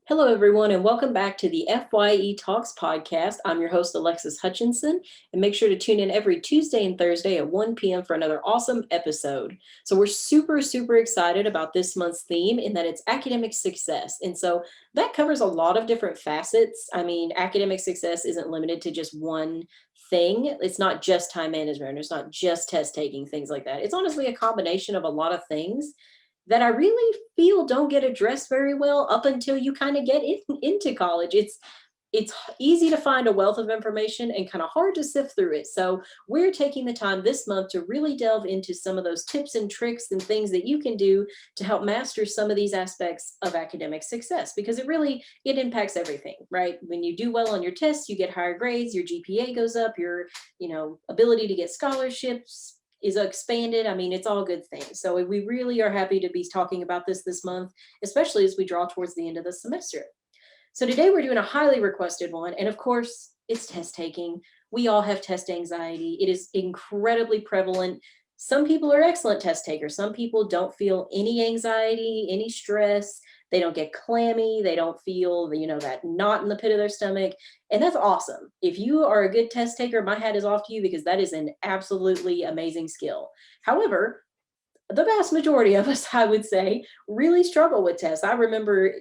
Hello, everyone, and welcome back to the FYE Talks podcast. I'm your host, Alexis Hutchinson, and make sure to tune in every Tuesday and Thursday at 1 p.m. for another awesome episode. So, we're super excited about this month's theme in that it's academic success. And so that covers a lot of different facets. I mean, academic success isn't limited to just one thing. It's not just time management, it's not just test taking, things like that. It's honestly a combination of a lot of things that I really feel don't get addressed very well up until you kind of get into college. It's easy to find a wealth of information and kind of hard to sift through it. So we're taking the time this month to really delve into some of those tips and tricks and things that you can do to help master some of these aspects of academic success, because it impacts everything, right? When you do well on your tests, you get higher grades, your GPA goes up, your ability to get scholarships is expanded. I mean, it's all good things. So we really are happy to be talking about this month, especially as we draw towards the end of the semester. So today we're doing a highly requested one. And of course, it's test taking. We all have test anxiety. It is incredibly prevalent. Some people are excellent test takers. Some people don't feel any anxiety, any stress. They don't get clammy. They don't feel, that knot in the pit of their stomach. And that's awesome. If you are a good test taker, my hat is off to you, because that is an absolutely amazing skill. However, the vast majority of us, I would say, really struggle with tests. I remember,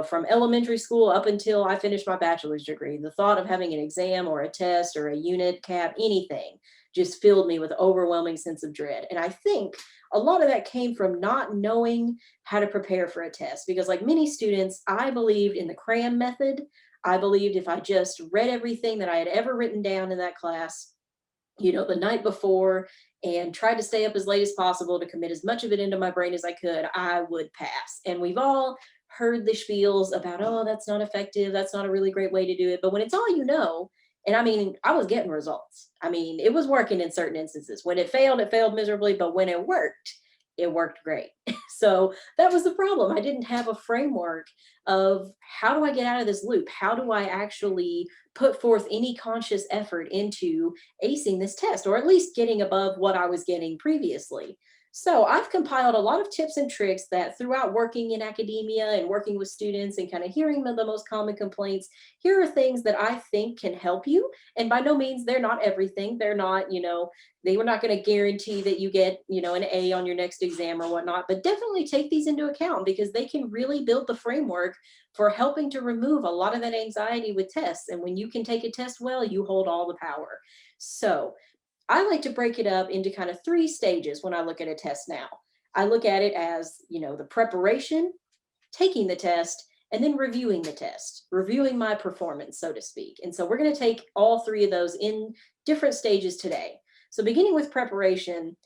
from elementary school up until I finished my bachelor's degree, the thought of having an exam or a test or a unit cap, anything, just filled me with overwhelming sense of dread. And I think a lot of that came from not knowing how to prepare for a test, because like many students, I believed in the cram method. I believed if I just read everything that I had ever written down in that class, the night before, and tried to stay up as late as possible to commit as much of it into my brain as I could, I would pass. And we've all heard the spiels about, oh, that's not effective. That's not a really great way to do it. But when it's all and I mean, I was getting results. I mean, it was working in certain instances. When it failed miserably. But when it worked great. So that was the problem. I didn't have a framework of how do I get out of this loop? How do I actually put forth any conscious effort into acing this test, or at least getting above what I was getting previously? So I've compiled a lot of tips and tricks that throughout working in academia and working with students and kind of hearing the most common complaints, here are things that I think can help you. And by no means, they're not everything. They're not, they were not going to guarantee that you get, an A on your next exam or whatnot, but definitely take these into account, because they can really build the framework for helping to remove a lot of that anxiety with tests. And when you can take a test well, you hold all the power. So I like to break it up into kind of three stages when I look at a test now. I look at it as, the preparation, taking the test, and then reviewing the test, reviewing my performance, so to speak. And so we're going to take all three of those in different stages today. So beginning with preparation,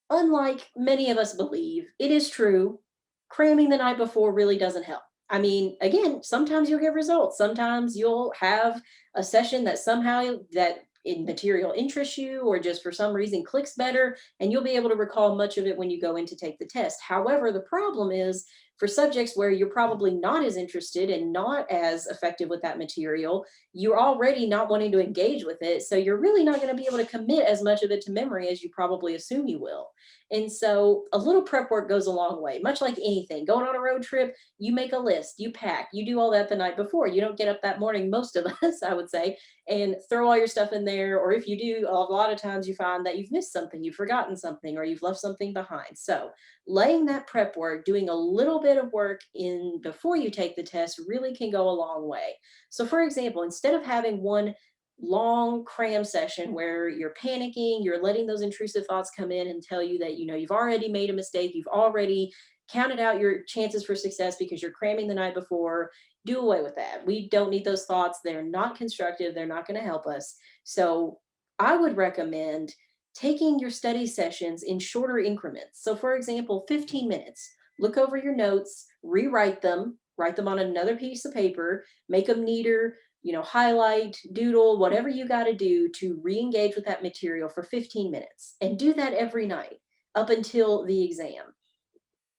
unlike many of us believe, it is true, cramming the night before really doesn't help. I mean, again, sometimes you'll get results. Sometimes you'll have a session that somehow that in material interests you, or just for some reason clicks better, and you'll be able to recall much of it when you go in to take the test. However, the problem is for subjects where you're probably not as interested and not as effective with that material, you're already not wanting to engage with it. So you're really not going to be able to commit as much of it to memory as you probably assume you will. And so a little prep work goes a long way, much like anything. Going on a road trip, you make a list, you pack, you do all that the night before. You don't get up that morning, most of us, I would say, and throw all your stuff in there. Or if you do, a lot of times you find that you've missed something, you've forgotten something, or you've left something behind. So laying that prep work, doing a little bit of work in before you take the test, really can go a long way. So for example, instead of having one long cram session where you're panicking, you're letting those intrusive thoughts come in and tell you that, you've already made a mistake, you've already counted out your chances for success because you're cramming the night before, do away with that. We don't need those thoughts. They're not constructive. They're not going to help us. So I would recommend taking your study sessions in shorter increments. So for example, 15 minutes, look over your notes, rewrite them, write them on another piece of paper, make them neater, highlight, doodle, whatever you got to do to re-engage with that material for 15 minutes, and do that every night up until the exam.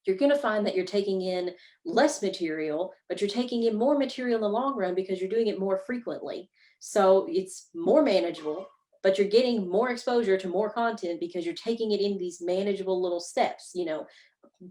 You're going to find that you're taking in less material, but you're taking in more material in the long run because you're doing it more frequently. So it's more manageable, but you're getting more exposure to more content because you're taking it in these manageable little steps,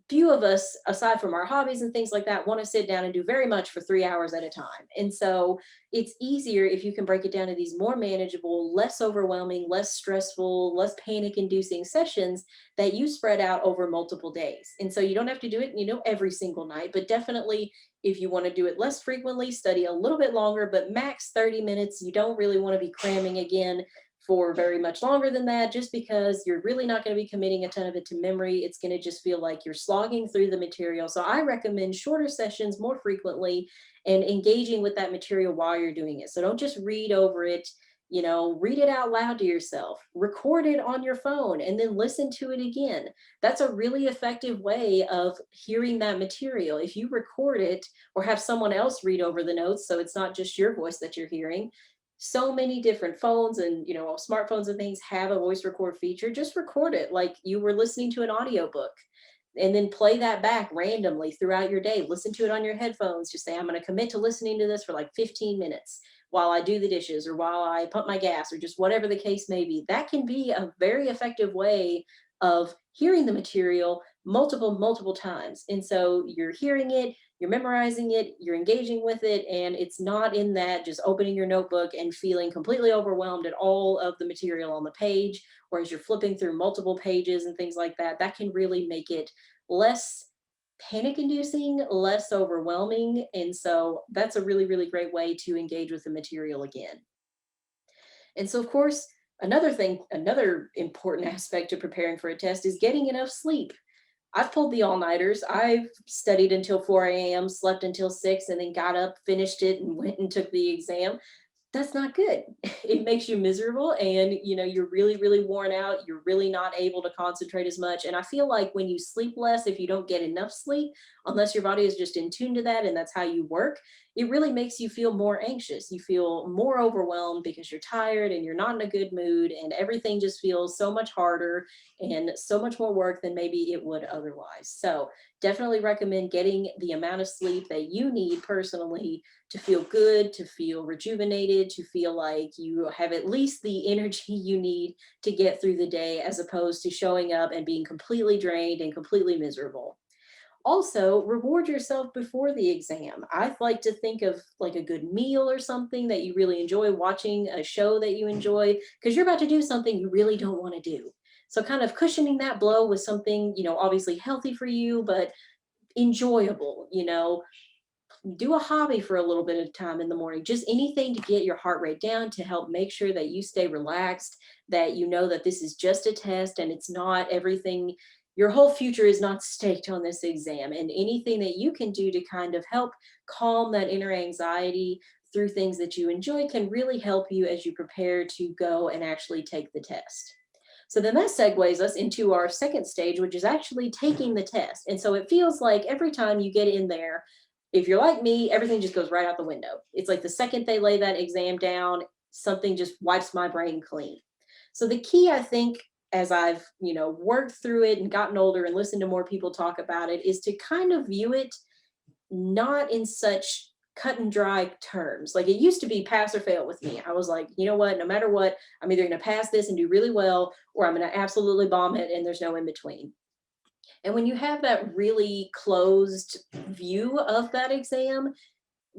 few of us, aside from our hobbies and things like that, want to sit down and do very much for 3 hours at a time. And so it's easier if you can break it down to these more manageable, less overwhelming, less stressful, less panic inducing sessions that you spread out over multiple days. And so you don't have to do it, every single night, but definitely if you want to do it less frequently, study a little bit longer, but max 30 minutes. You don't really want to be cramming again for very much longer than that, just because you're really not going to be committing a ton of it to memory. It's going to just feel like you're slogging through the material. So I recommend shorter sessions more frequently and engaging with that material while you're doing it. So don't just read over it. Read it out loud to yourself, record it on your phone, and then listen to it again. That's a really effective way of hearing that material. If you record it or have someone else read over the notes, so it's not just your voice that you're hearing. So many different phones and smartphones and things have a voice record feature. Just record it like you were listening to an audiobook, and then play that back randomly throughout your day. Listen to it on your headphones. Just say, I'm going to commit to listening to this for like 15 minutes while I do the dishes or while I pump my gas or just whatever the case may be. That can be a very effective way of hearing the material multiple times. And so you're hearing it, you're memorizing it, you're engaging with it, and it's not in that just opening your notebook and feeling completely overwhelmed at all of the material on the page, or as you're flipping through multiple pages and things like that. That can really make it less panic inducing, less overwhelming. And so that's a really, really great way to engage with the material again. And so, of course, another important aspect of preparing for a test is getting enough sleep. I've pulled the all-nighters. I've studied until 4 a.m., slept until 6, and then got up, finished it, and went and took the exam. That's not good. It makes you miserable, and you're really, really worn out. You're really not able to concentrate as much. And I feel like when you sleep less, if you don't get enough sleep, unless your body is just in tune to that and that's how you work, it really makes you feel more anxious. You feel more overwhelmed because you're tired and you're not in a good mood, and everything just feels so much harder and so much more work than maybe it would otherwise. So definitely recommend getting the amount of sleep that you need personally to feel good, to feel rejuvenated, to feel like you have at least the energy you need to get through the day, as opposed to showing up and being completely drained and completely miserable. Also, reward yourself before the exam. I like to think of like a good meal or something that you really enjoy, watching a show that you enjoy, because you're about to do something you really don't want to do. So, kind of cushioning that blow with something, obviously healthy for you, but enjoyable. Do a hobby for a little bit of time in the morning, just anything to get your heart rate down, to help make sure that you stay relaxed, that you know that this is just a test and it's not everything. Your whole future is not staked on this exam, and anything that you can do to kind of help calm that inner anxiety through things that you enjoy can really help you as you prepare to go and actually take the test. So then that segues us into our second stage, which is actually taking the test. And so it feels like every time you get in there, if you're like me, everything just goes right out the window. It's like the second they lay that exam down, something just wipes my brain clean. So the key, I think, as I've, worked through it and gotten older and listened to more people talk about it, is to kind of view it not in such cut and dry terms. Like, it used to be pass or fail with me. I was like, you know what, no matter what, I'm either going to pass this and do really well, or I'm going to absolutely bomb it, and there's no in between. And when you have that really closed view of that exam,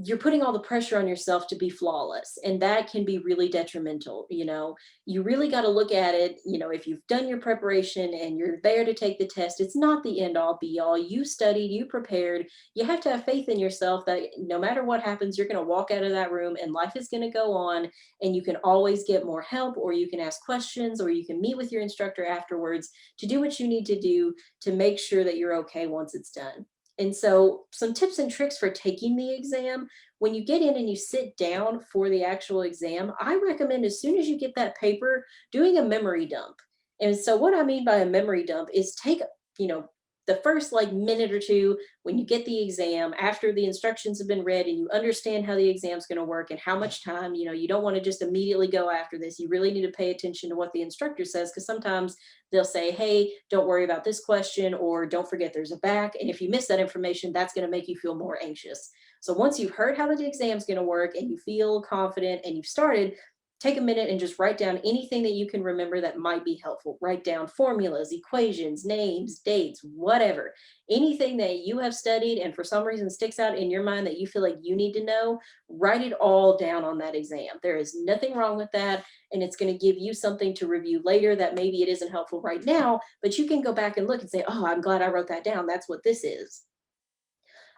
you're putting all the pressure on yourself to be flawless, and that can be really detrimental. You really got to look at it. If you've done your preparation and you're there to take the test, it's not the end all be all. You studied, you prepared. You have to have faith in yourself that no matter what happens, you're going to walk out of that room and life is going to go on, and you can always get more help, or you can ask questions, or you can meet with your instructor afterwards to do what you need to do to make sure that you're okay once it's done. And so, some tips and tricks for taking the exam: when you get in and you sit down for the actual exam, I recommend, as soon as you get that paper, doing a memory dump. And so, what I mean by a memory dump is take, you know, the first like minute or two when you get the exam, after the instructions have been read and you understand how the exam's going to work and how much time, you don't want to just immediately go after this. You really need to pay attention to what the instructor says, because sometimes they'll say, hey, don't worry about this question, or don't forget there's a back. And if you miss that information, that's going to make you feel more anxious. So once you've heard how the exam's going to work and you feel confident and you've started, take a minute and just write down anything that you can remember that might be helpful. Write down formulas, equations, names, dates, whatever. Anything that you have studied and for some reason sticks out in your mind that you feel like you need to know, write it all down on that exam. There is nothing wrong with that. And it's going to give you something to review later that maybe it isn't helpful right now, but you can go back and look and say, oh, I'm glad I wrote that down. That's what this is.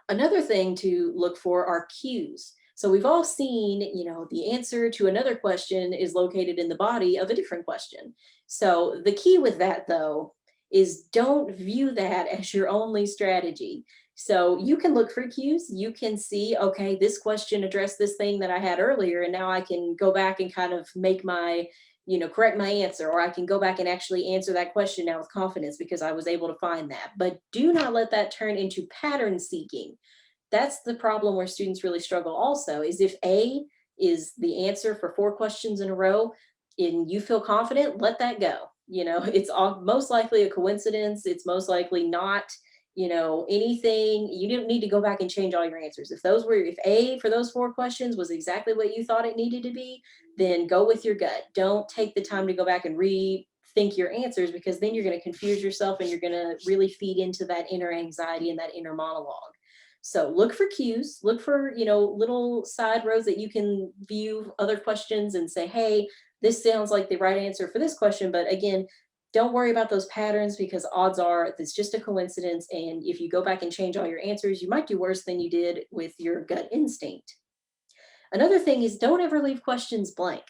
Another thing to look for are cues. So we've all seen, the answer to another question is located in the body of a different question. So the key with that, though, is don't view that as your only strategy. So you can look for cues. You can see, okay, this question addressed this thing that I had earlier, and now I can go back and kind of make my correct my answer, or I can go back and actually answer that question now with confidence because I was able to find that. But do not let that turn into pattern seeking. That's the problem where students really struggle also, is if A is the answer for 4 questions in a row and you feel confident, let that go. It's most likely a coincidence. It's most likely not, anything. You don't need to go back and change all your answers. If A for those 4 questions was exactly what you thought it needed to be, then go with your gut. Don't take the time to go back and rethink your answers, because then you're going to confuse yourself and you're going to really feed into that inner anxiety and that inner monologue. So look for cues, look for, little side roads that you can view other questions and say, hey, this sounds like the right answer for this question. But again, don't worry about those patterns, because odds are it's just a coincidence. And if you go back and change all your answers, you might do worse than you did with your gut instinct. Another thing is, don't ever leave questions blank.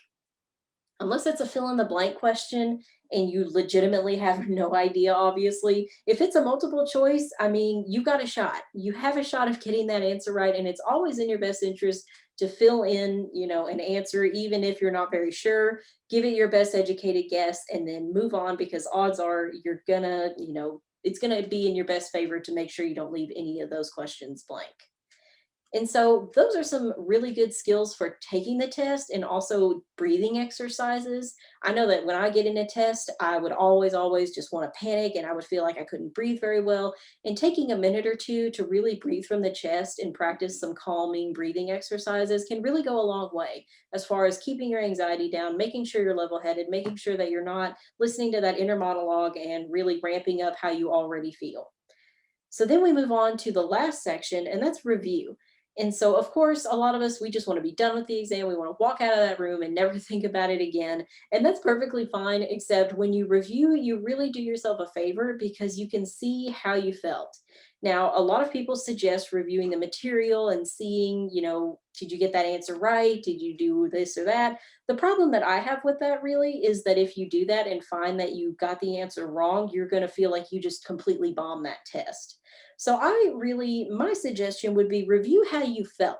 Unless it's a fill in the blank question and you legitimately have no idea, obviously. If it's a multiple choice, I mean, you got a shot. You have a shot of getting that answer right. And it's always in your best interest to fill in, an answer, even if you're not very sure. Give it your best educated guess and then move on, because odds are you're gonna, it's gonna be in your best favor to make sure you don't leave any of those questions blank. And so those are some really good skills for taking the test, and also breathing exercises. I know that when I get in a test, I would always just want to panic, and I would feel like I couldn't breathe very well. And taking a minute or two to really breathe from the chest and practice some calming breathing exercises can really go a long way as far as keeping your anxiety down, making sure you're level headed, making sure that you're not listening to that inner monologue and really ramping up how you already feel. So then we move on to the last section, and that's review. And so, of course, a lot of us, we just want to be done with the exam. We want to walk out of that room and never think about it again. And that's perfectly fine, except when you review, you really do yourself a favor, because you can see how you felt. Now, a lot of people suggest reviewing the material and seeing, did you get that answer right? Did you do this or that? The problem that I have with that really is that if you do that and find that you got the answer wrong, you're going to feel like you just completely bombed that test. So my suggestion would be review how you felt.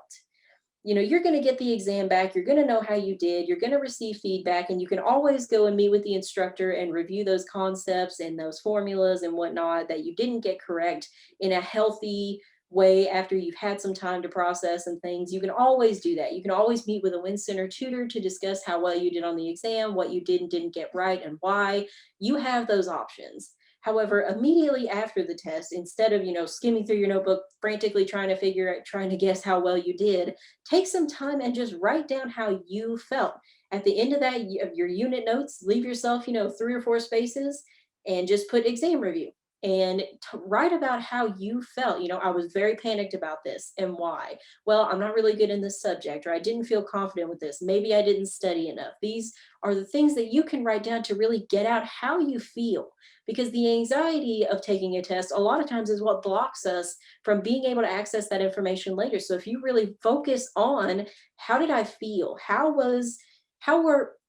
You're going to get the exam back. You're going to know how you did. You're going to receive feedback, and you can always go and meet with the instructor and review those concepts and those formulas and whatnot that you didn't get correct in a healthy way after you've had some time to process and things. You can always do that. You can always meet with a Win Center tutor to discuss how well you did on the exam, what you did and didn't get right, and why. You have those options. However, immediately after the test, instead of, skimming through your notebook, frantically trying to guess how well you did, take some time and just write down how you felt. At the end of your unit notes, leave yourself, 3 or 4 spaces, and just put exam review and write about how you felt. I was very panicked about this, and why. Well, I'm not really good in this subject, or I didn't feel confident with this. Maybe I didn't study enough. These are the things that you can write down to really get out how you feel, because the anxiety of taking a test a lot of times is what blocks us from being able to access that information later. So if you really focus on how did I feel, how were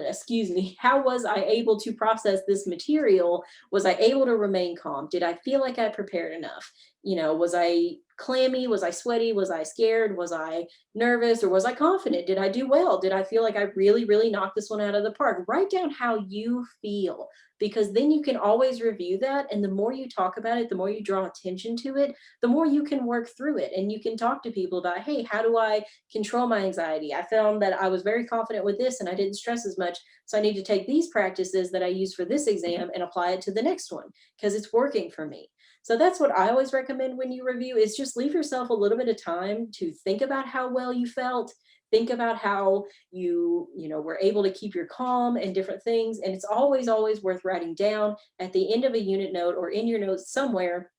excuse me, how was I able to process this material? Was I able to remain calm? Did I feel like I prepared enough? Was I clammy? Was I sweaty? Was I scared? Was I nervous, or was I confident? Did I do well? Did I feel like I really, really knocked this one out of the park? Write down how you feel, because then you can always review that. And the more you talk about it, the more you draw attention to it, the more you can work through it. And you can talk to people about, hey, how do I control my anxiety? I found that I was very confident with this and I didn't stress as much. So I need to take these practices that I use for this exam and apply it to the next one, because it's working for me. So that's what I always recommend when you review, is just leave yourself a little bit of time to think about how well you felt, Think about how were able to keep your calm and different things. And it's always, always worth writing down at the end of a unit note or in your notes somewhere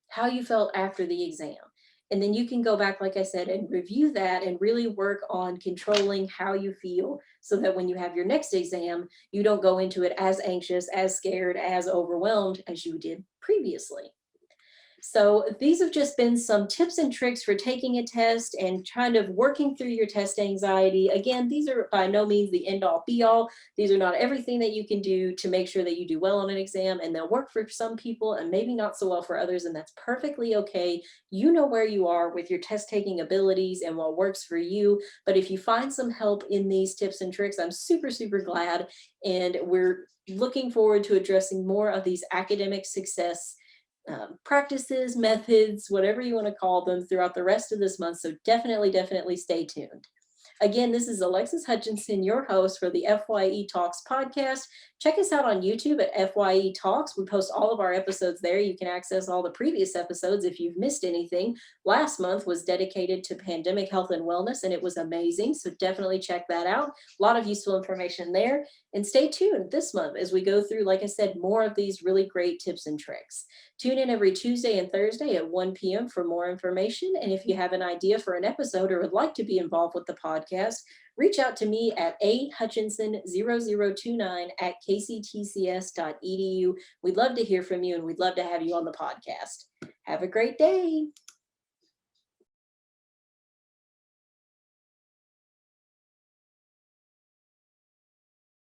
how you felt after the exam. And then you can go back, like I said, and review that and really work on controlling how you feel so that when you have your next exam, you don't go into it as anxious, as scared, as overwhelmed as you did previously. So these have just been some tips and tricks for taking a test and kind of working through your test anxiety. Again, these are by no means the end all be all. These are not everything that you can do to make sure that you do well on an exam, and they'll work for some people and maybe not so well for others, and that's perfectly okay. You know where you are with your test taking abilities and what works for you. But if you find some help in these tips and tricks, I'm super, super glad. And we're looking forward to addressing more of these academic success practices, methods, whatever you want to call them throughout the rest of this month. So definitely, definitely stay tuned. Again, this is Alexis Hutchinson, your host for the FYE Talks podcast. Check us out on YouTube at FYE Talks. We post all of our episodes there. You can access all the previous episodes if you've missed anything. Last month was dedicated to pandemic health and wellness, and it was amazing. So definitely check that out. A lot of useful information there. And stay tuned this month as we go through, like I said, more of these really great tips and tricks. Tune in every Tuesday and Thursday at 1 p.m. for more information. And if you have an idea for an episode or would like to be involved with the podcast, reach out to me at ahutchinson0029@kctcs.edu. We'd love to hear from you and we'd love to have you on the podcast. Have a great day.